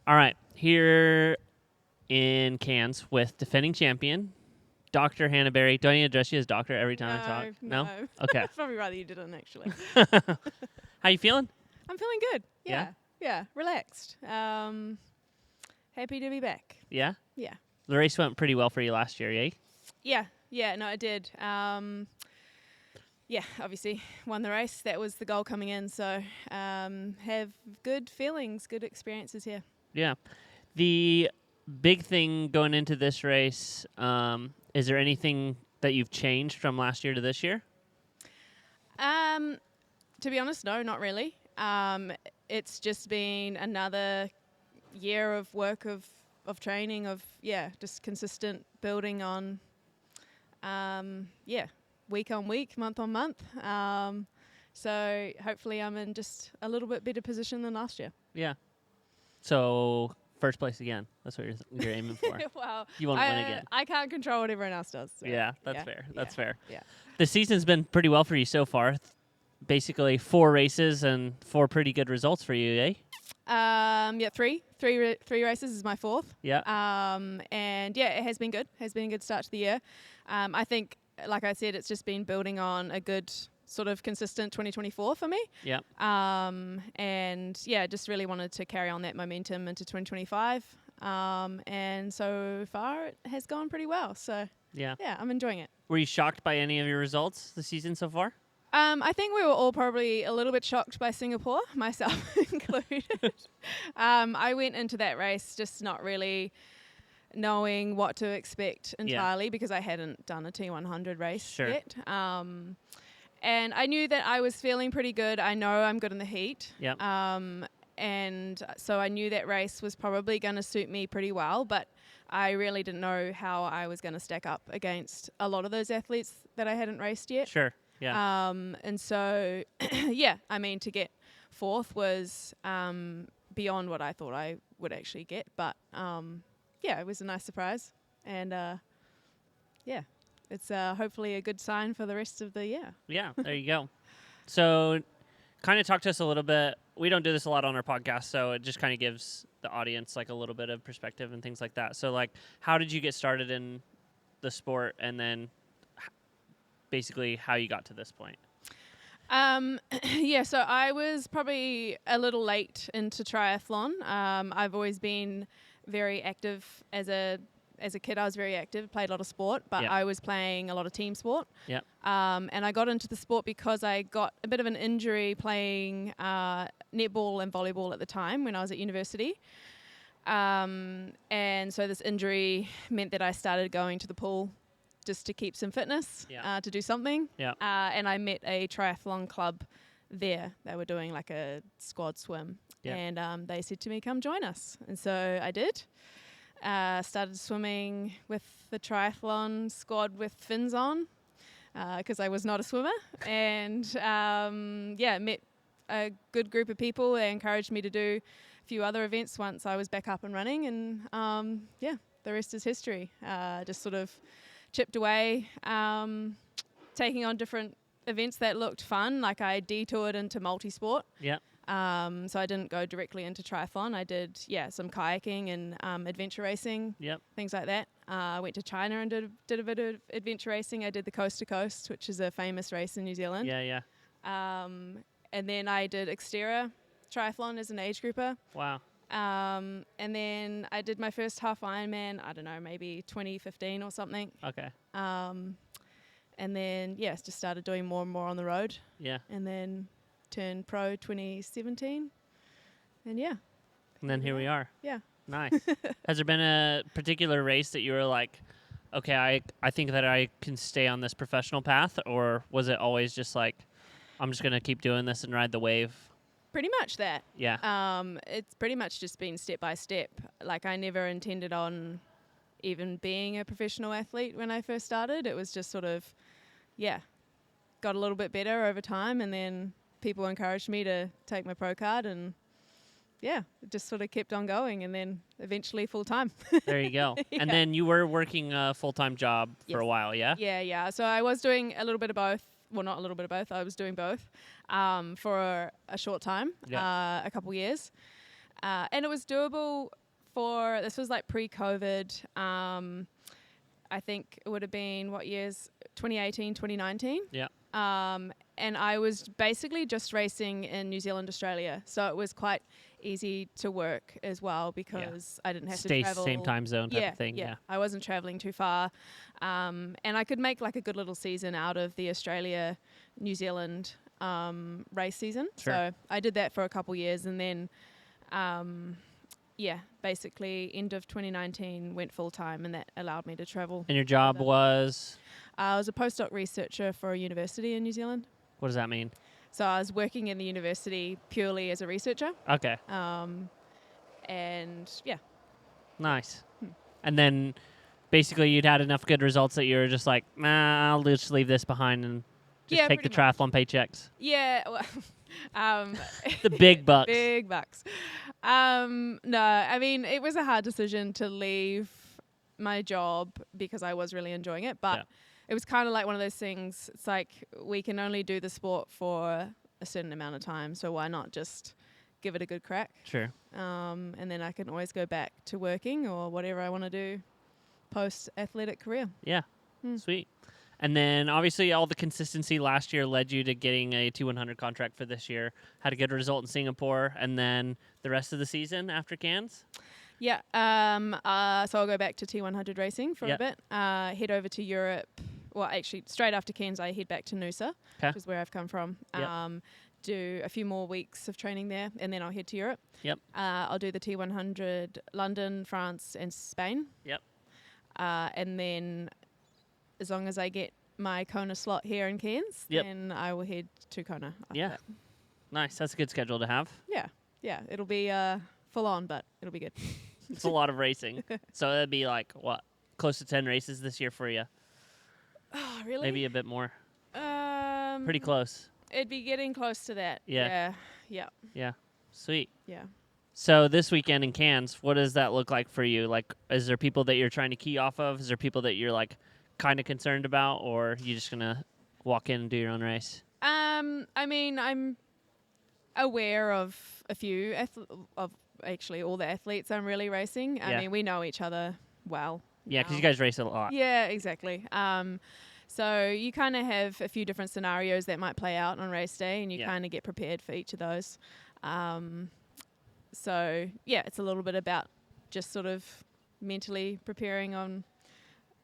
All right, here in CAIRNS with defending champion, Dr. Hannah Berry. Do I need to address you as doctor every time I talk? No. Okay. I'd probably rather you didn't, actually. How you feeling? I'm feeling good. Yeah? Yeah, relaxed. Happy to be back. Yeah? Yeah. The race went pretty well for you last year, eh? Yeah, no, it did. Yeah, obviously won the race. That was the goal coming in. So have good feelings, good experiences here. Yeah. The big thing going into this race, is there anything that you've changed from last year to this year? To be honest, no, not really. It's just been another year of work of training just consistent building on week on week, month on month. So hopefully I'm in just a little bit better position than last year. Yeah. So first place again. That's what you're aiming for. Well, You won't win again. I can't control what everyone else does. So Yeah, that's fair. That's fair. Yeah. The season's been pretty well for you so far. Basically 4 races and 4 pretty good results for you, eh? Three races is my fourth. Yeah. And yeah, it has been good. Has been a good start to the year. I think, like I said, it's just been building on a good sort of consistent 2024 for me. Yeah. And yeah, just really wanted to carry on that momentum into 2025. And so far it has gone pretty well. So yeah, I'm enjoying it. Were you shocked by any of your results this season so far? I think we were all probably a little bit shocked by Singapore, myself included. I went into that race just not really knowing what to expect entirely because I hadn't done a T100 race yet. And I knew that I was feeling pretty good. I know I'm good in the heat. Yep. And so I knew that race was probably going to suit me pretty well, but I really didn't know how I was going to stack up against a lot of those athletes that I hadn't raced yet. Sure. Yeah. And so, I mean, to get fourth was beyond what I thought I would actually get. But, it was a nice surprise. And, it's hopefully a good sign for the rest of the year. Yeah, there you go. So kind of talk to us a little bit. We don't do this a lot on our podcast, so it just kind of gives the audience like a little bit of perspective and things like that. So, like, how did you get started in the sport and then basically how you got to this point? So I was probably a little late into triathlon. I've always been very active as a kid. I was very active, played a lot of sport, but I was playing a lot of team sport. Yeah. And I got into the sport because I got a bit of an injury playing netball and volleyball at the time when I was at university. And so this injury meant that I started going to the pool just to keep some fitness, to do something. Yeah. And I met a triathlon club there. They were doing like a squad swim. Yeah. And they said to me, come join us. And so I did. Started swimming with the triathlon squad with fins on because I was not a swimmer. And, met a good group of people. They encouraged me to do a few other events once I was back up and running. And, the rest is history. Just sort of chipped away, taking on different events that looked fun. Like I detoured into multi-sport. Yeah. So I didn't go directly into triathlon. I did, some kayaking and adventure racing, things like that. I went to China and did a bit of adventure racing. I did the Coast to Coast, which is a famous race in New Zealand. Yeah. And then I did Xterra triathlon as an age grouper. Wow. And then I did my first half Ironman, I don't know, maybe 2015 or something. Okay. And then, just started doing more and more on the road. Yeah. And then turned pro 2017. And And then here we are. Yeah. Nice. Has there been a particular race that you were like, okay, I think that I can stay on this professional path? Or was it always just like, I'm just going to keep doing this and ride the wave? Pretty much that. Yeah. It's pretty much just been step by step. Like I never intended on even being a professional athlete when I first started. It was just sort of, got a little bit better over time. And then people encouraged me to take my pro card and it just sort of kept on going and then eventually full time. There you go. And then you were working a full-time job for a while, yeah? Yeah. So I was doing a little bit of both. Well, not a little bit of both. I was doing both for a short time, a couple years. And it was doable this was like pre-COVID. I think it would have been, what years? 2018, 2019. Yeah. And I was basically just racing in New Zealand, Australia. So it was quite easy to work as well because I didn't have to travel. Same time zone type of thing. Yeah. I wasn't traveling too far. And I could make like a good little season out of the Australia, New Zealand race season. Sure. So I did that for a couple years, and then basically end of 2019 went full time, and that allowed me to travel. And your job was? I was a postdoc researcher for a university in New Zealand. What does that mean? So I was working in the university purely as a researcher. Okay. And yeah. Nice. And then basically you'd had enough good results that you were just like, nah, I'll just leave this behind and just take the triathlon paychecks. Yeah. Well, the big bucks. Big bucks. No, I mean, it was a hard decision to leave my job because I was really enjoying it, but it was kind of like one of those things. It's like we can only do the sport for a certain amount of time, so why not just give it a good crack? Sure. And then I can always go back to working or whatever I want to do post-athletic career. Yeah. Sweet. And then obviously all the consistency last year led you to getting a T100 contract for this year. Had a good result in Singapore, and then the rest of the season after CAIRNS? Yeah. So I'll go back to T100 racing for a bit. Head over to Europe. Well, actually, straight after CAIRNS, I head back to Noosa, which is where I've come from. Do a few more weeks of training there, and then I'll head to Europe. I'll do the T100 London, France, and Spain. And then as long as I get my Kona slot here in CAIRNS, then I will head to Kona. That. Nice. That's a good schedule to have. Yeah. It'll be full on, but it'll be good. It's a lot of racing. So that'd be like, what, close to 10 races this year for you? Oh, really? Maybe a bit more. Pretty close. It'd be getting close to that. Yeah. Sweet. Yeah. So this weekend in CAIRNS, what does that look like for you? Like, is there people that you're trying to key off of? Is there people that you're like kind of concerned about, or are you just gonna walk in and do your own race? I mean, I'm aware of a few of actually all the athletes I'm really racing. I mean, we know each other well. Yeah, because you guys race a lot. Yeah, exactly. So you kind of have a few different scenarios that might play out on race day, and you kind of get prepared for each of those. So yeah, it's a little bit about just sort of mentally preparing on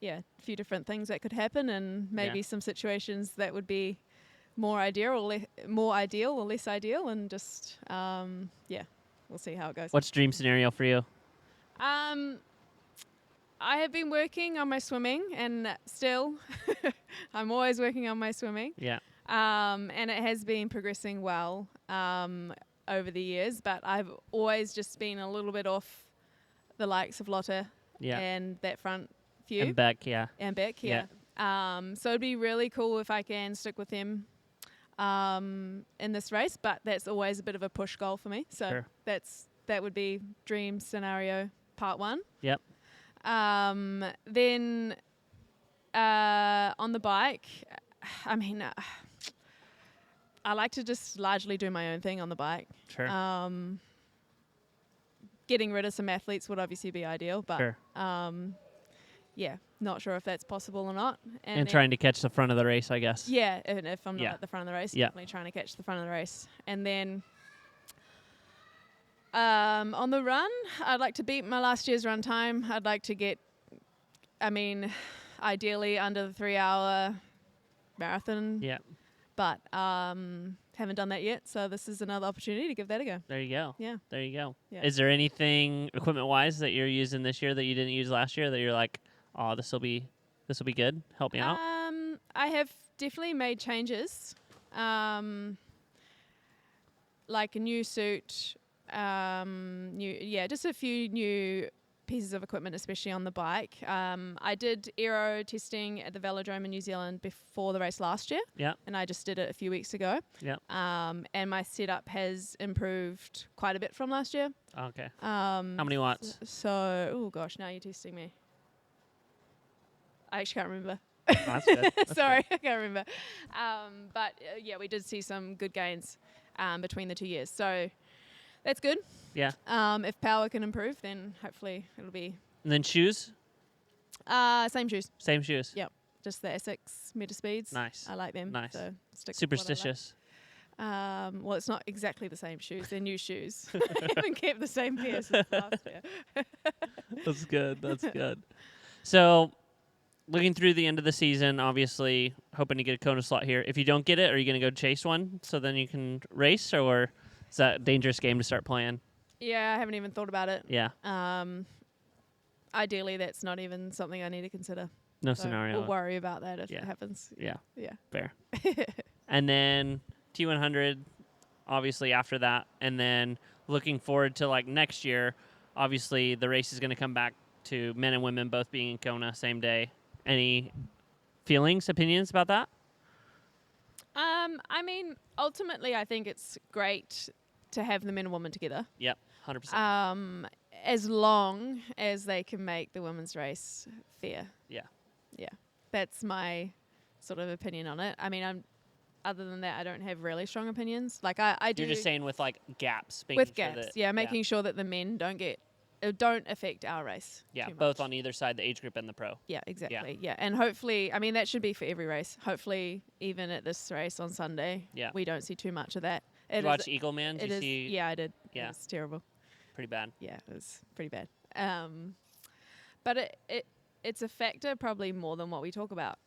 a few different things that could happen, and maybe some situations that would be more ideal or less ideal, and just we'll see how it goes. What's dream scenario for you? I have been working on my swimming, and still I'm always working on my swimming. Yeah. And it has been progressing well over the years, but I've always just been a little bit off the likes of Lotte and that front few. And Beck, So it'd be really cool if I can stick with them in this race, but that's always a bit of a push goal for me. So that would be dream scenario part one. Yep. Then on the bike, I mean, I like to just largely do my own thing on the bike. Sure. Getting rid of some athletes would obviously be ideal, but not sure if that's possible or not. And trying to catch the front of the race, I guess. Yeah, and if I'm not at the front of the race, definitely trying to catch the front of the race. And then on the run, I'd like to beat my last year's run time. I'd like to get, ideally under the 3-hour marathon. Yeah. But haven't done that yet, so this is another opportunity to give that a go. There you go. Yeah. There you go. Yeah. Is there anything equipment-wise that you're using this year that you didn't use last year that you're like, oh, this will be good? Help me out. I have definitely made changes, like a new suit, just a few new pieces of equipment, especially on the bike. I did aero testing at the Velodrome in New Zealand before the race last year. Yeah. And I just did it a few weeks ago. Yeah. And my setup has improved quite a bit from last year. Okay. How many watts? Oh gosh, now you're testing me. I actually can't remember. Oh, that's good. Sorry, I can't remember. But we did see some good gains between the 2 years. So that's good. Yeah. If power can improve, then hopefully it'll be And then shoes? same shoes. Same shoes. Yep. Just the Essex Meta Speeds. Nice. I like them. Nice. So stick with what I like. Superstitious. Well, it's not exactly the same shoes. They're new shoes. I haven't kept the same pair since last year. That's good. That's good. So, looking through the end of the season, obviously hoping to get a Kona slot here. If you don't get it, are you going to go chase one so then you can race, or is that a dangerous game to start playing? Yeah, I haven't even thought about it. Yeah. Ideally, that's not even something I need to consider. No So scenario. we'll worry about that if Yeah. it happens. Yeah. Yeah. Fair. And then T100, obviously after that, and then looking forward to like next year. Obviously, the race is going to come back to men and women both being in Kona same day. Any feelings, opinions about that? I mean, ultimately, I think it's great to have the men and women together. Yep, 100%. As long as they can make the women's race fair. Yeah. Yeah. That's my sort of opinion on it. I mean, other than that, I don't have really strong opinions. Like I do. You're just saying with like gaps. With gaps, making sure that the men don't affect our race. Yeah, too much. both on either side, the age group and the pro. Yeah, exactly. Yeah, and hopefully, I mean, that should be for every race. Hopefully, even at this race on Sunday, we don't see too much of that. Did you watch Eagle Man? Did you see? Yeah, I did. Yeah. It's terrible. Pretty bad. Yeah, it was pretty bad. But it's a factor probably more than what we talk about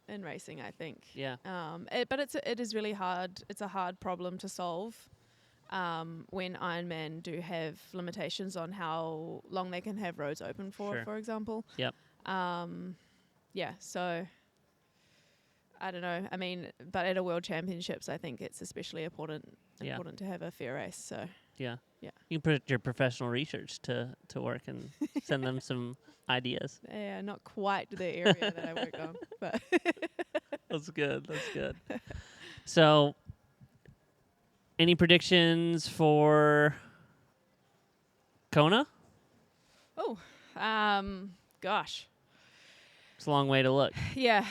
in racing, I think. Yeah. But it is really hard. It's a hard problem to solve. When Ironman do have limitations on how long they can have roads open for example. Yep. Yeah, so I don't know. I mean, but at a World Championships, I think it's especially important to have a fair race. So Yeah. Yeah. You can put your professional research to work and send them some ideas. yeah, not quite the area that I work on, but That's good. That's good. So, any predictions for Kona? oh, gosh. It's a long way to look. Yeah.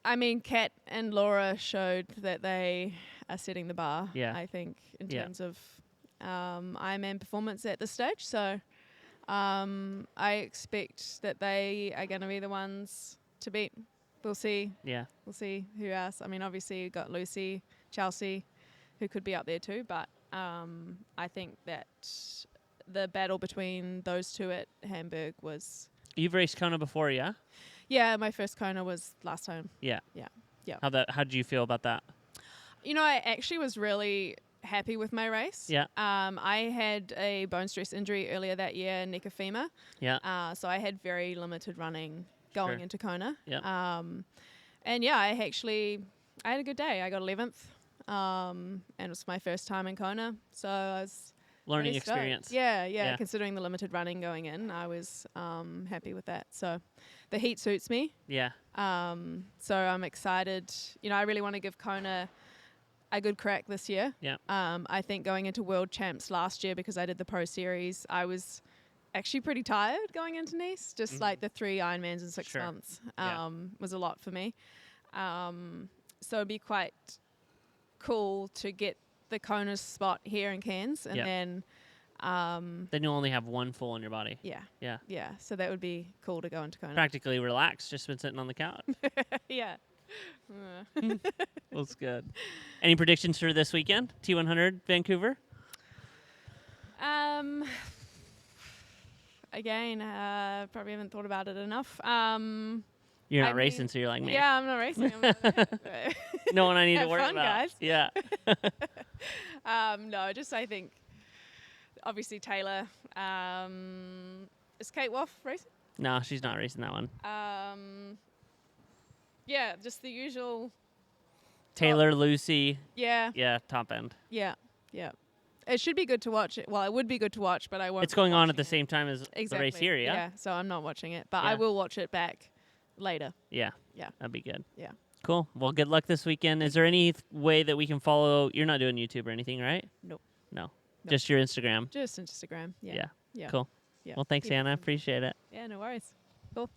I mean, Kat and Laura showed that they are setting the bar, Yeah. I think, in terms of Ironman performance at this stage. So I expect that they are going to be the ones to beat. We'll see. Yeah. We'll see who else. I mean, obviously, you've got Lucy, Chelsea, who could be up there too. But I think that the battle between those two at Hamburg was... You've raced Kona before, yeah? Yeah, my first Kona was last time. Yeah. Yeah. Yeah. How did you feel about that? You know, I actually was really happy with my race. Yeah. I had a bone stress injury earlier that year, neck of femur. Yeah. So I had very limited running going into Kona. Yeah. And yeah, I had a good day. I got 11th. And it was my first time in Kona. So I was... Learning pretty stoked. experience. Yeah. Considering the limited running going in, I was happy with that. So the heat suits me. Yeah. So I'm excited. You know, I really want to give Kona a good crack this year. Yeah. I think going into World Champs last year, because I did the Pro Series, I was actually pretty tired going into Nice. Just like the 3 Ironmans in 6 months was a lot for me. So it'd be quite cool to get the Kona spot here in Cairns, and then you'll only have one full on your body. Yeah. So that would be cool to go into Kona. Practically relaxed, just been sitting on the couch. Yeah. That's good. Any predictions for this weekend? T100 Vancouver? Again, probably haven't thought about it enough. You're not racing, so you're like me. Yeah, I'm not racing. No one I need to Have worry fun, about. guys. Yeah. No, just I think, obviously Taylor. Is Kate Woff racing? No, she's not racing that one. Yeah, just the usual. Taylor, Lucy. Yeah. Yeah, top end. Yeah. It should be good to watch. Well, it would be good to watch, but I won't. It's going on at the same time as exactly. the race here, yeah? Yeah, so I'm not watching it, but Yeah. I will watch it back later. Yeah. Yeah. That'd be good. Yeah. Cool. Well, good luck this weekend. Is there any way that we can follow? You're not doing YouTube or anything, right? Nope. No. Just your Instagram. Just Instagram. Yeah. Yeah. Yeah. Cool. Yeah. Well, thanks, Yeah. Anna. Appreciate it. Yeah, no worries. Cool.